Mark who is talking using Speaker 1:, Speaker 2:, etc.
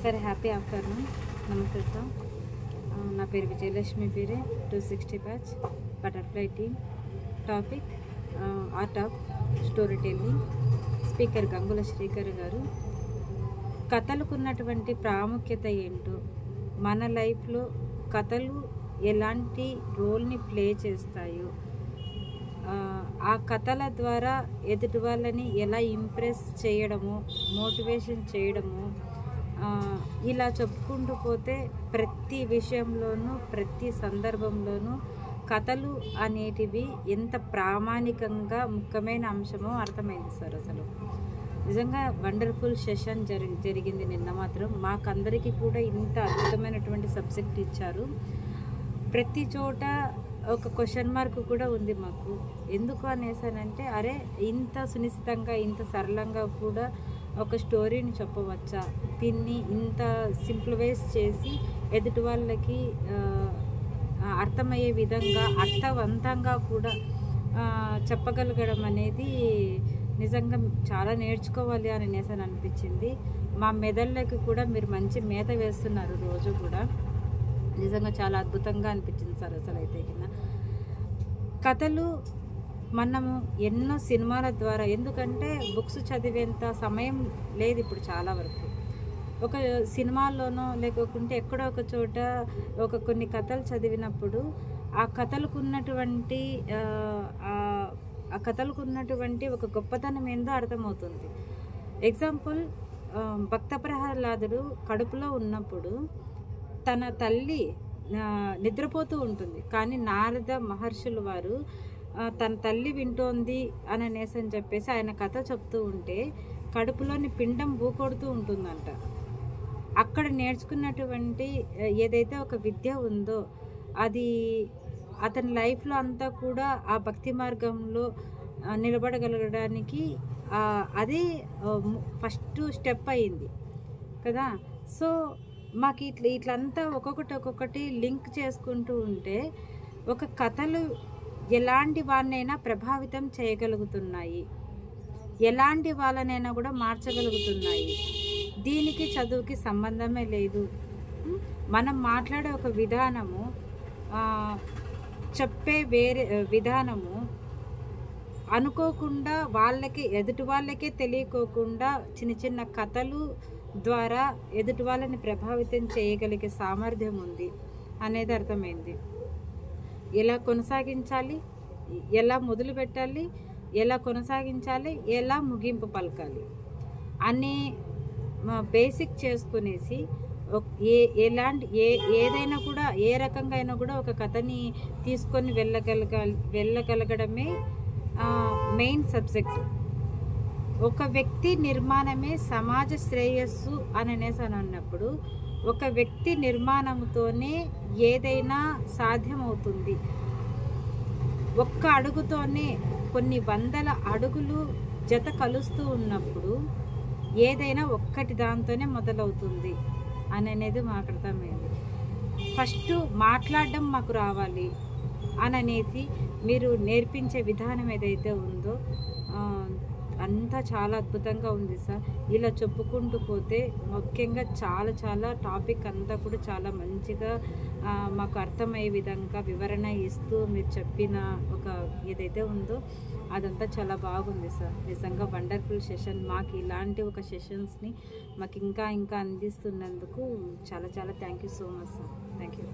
Speaker 1: Sir happy afternoon. నమస్తే sir. నా పేరు విజయలక్ష్మి పేరే, 260 batch, butterfly team. Topic art of story telling. Speaker Gangula Srikar గారు. కథలకు ఉన్నటువంటి ప్రాముఖ్యత ఏంటో, మన లైఫ్లో కథలు ఎలాంటి రోల్ని ప్లే చేస్తాయో, ఆ కథల ద్వారా ఎదుటి వాళ్ళని ఎలా ఇంప్రెస్ చేయడము, మోటివేషన్ చేయడము, ఇలా చెప్పుకుంటూ పోతే ప్రతి విషయంలోనూ ప్రతి సందర్భంలోనూ కథలు అనేటివి ఎంత ప్రామాణికంగా ముఖ్యమైన అంశమో అర్థమైంది సార్. అసలు నిజంగా వండర్ఫుల్ సెషన్ జరిగింది నిన్న మాత్రం. మాకందరికీ కూడా ఇంత అద్భుతమైనటువంటి సబ్జెక్ట్ ఇచ్చారు. ప్రతి చోట ఒక క్వశ్చన్ మార్క్ కూడా ఉంది మాకు. ఎందుకు అనేసానంటే, అరే ఇంత సునిశ్చితంగా ఇంత సరళంగా కూడా ఒక స్టోరీని చెప్పవచ్చా, దీన్ని ఇంత సింప్లిఫైజ్ చేసి ఎదుటి వాళ్ళకి అర్థమయ్యే విధంగా అర్థవంతంగా కూడా చెప్పగలగడం అనేది నిజంగా చాలా నేర్చుకోవాలి అని నేసని అనిపించింది. మా మెదళ్ళకి కూడా మీరు మంచి మేత వేస్తున్నారు రోజు కూడా. నిజంగా చాలా అద్భుతంగా అనిపించింది సార్. అసలు అయితే కింద కథలు మనము ఎన్నో సినిమాల ద్వారా, ఎందుకంటే బుక్స్ చదివేంత సమయం లేదు ఇప్పుడు చాలా వరకు. ఒక సినిమాల్లోనో లేకుంటే ఎక్కడో ఒక చోట కొన్ని కథలు చదివినప్పుడు ఆ కథలకు ఉన్నటువంటి ఒక గొప్పతనం ఏందో అర్థమవుతుంది. ఎగ్జాంపుల్, భక్త ప్రహ్లాదుడు కడుపులో ఉన్నప్పుడు తన తల్లి నిద్రపోతూ ఉంటుంది, కానీ నారద మహర్షులు వారు తన తల్లి వింటోంది అని అనేసని చెప్పేసి ఆయన కథ చెప్తూ ఉంటే కడుపులోని పిండం బూకొడుతూ ఉంటుందంట. అక్కడ నేర్చుకున్నటువంటి ఏదైతే ఒక విద్య ఉందో అది అతని లైఫ్లో అంతా కూడా ఆ భక్తి మార్గంలో నిలబడగలగడానికి అదే ఫస్ట్ స్టెప్ అయింది కదా. సో మాకు ఇట్లంతా ఒక్కొక్కటి లింక్ చేసుకుంటూ ఉంటే ఒక కథలు ఎలాంటి వారినైనా ప్రభావితం చేయగలుగుతున్నాయి, ఎలాంటి వాళ్ళనైనా కూడా మార్చగలుగుతున్నాయి. దీనికి చదువుకి సంబంధమే లేదు. మనం మాట్లాడే ఒక విధానము, చెప్పే వేరే విధానము అనుకోకుండా ఎదుటి వాళ్ళకే తెలియకోకుండా చిన్న కథలు ద్వారా ఎదుటి వాళ్ళని ప్రభావితం చేయగలిగే సామర్థ్యం ఉంది అనేది అర్థమైంది. ఎలా కొనసాగించాలి, ఎలా మొదలు పెట్టాలి, ఎలా కొనసాగించాలి, ఎలా ముగింపు పలకాలి అనే బేసిక్ చేసుకునేసి ఏదైనా కూడా ఏ రకంగా అయినా కూడా ఒక కథని తీసుకొని వెళ్ళగలగడమే మెయిన్ సబ్జెక్ట్. ఒక వ్యక్తి నిర్మాణమే సమాజ శ్రేయస్సు అని అన్నప్పుడు ఒక వ్యక్తి నిర్మాణంతోనే ఏదైనా సాధ్యమవుతుంది. ఒక్క అడుగుతోనే కొన్ని వందల అడుగులు జత కలుస్తూ ఉన్నప్పుడు ఏదైనా ఒక్కటి దాంతోనే మొదలవుతుంది అనేది మాకు అర్థమైంది. ఫస్ట్ మాట్లాడడం మాకు రావాలి అనేసి మీరు నేర్పించే విధానం ఏదైతే ఉందో అంతా చాలా అద్భుతంగా ఉంది సార్. ఇలా చెప్పుకుంటూ పోతే ముఖ్యంగా చాలా టాపిక్ అంతా కూడా చాలా మంచిగా మాకు అర్థమయ్యే విధంగా వివరణ ఇస్తూ మీరు చెప్పిన ఒక ఏదైతే ఉందో అదంతా చాలా బాగుంది సార్. నిజంగా వండర్ఫుల్ సెషన్. మాకు ఇలాంటి ఒక సెషన్స్ని మాకు ఇంకా అందిస్తున్నందుకు చాలా thank you so much sir. Thank you.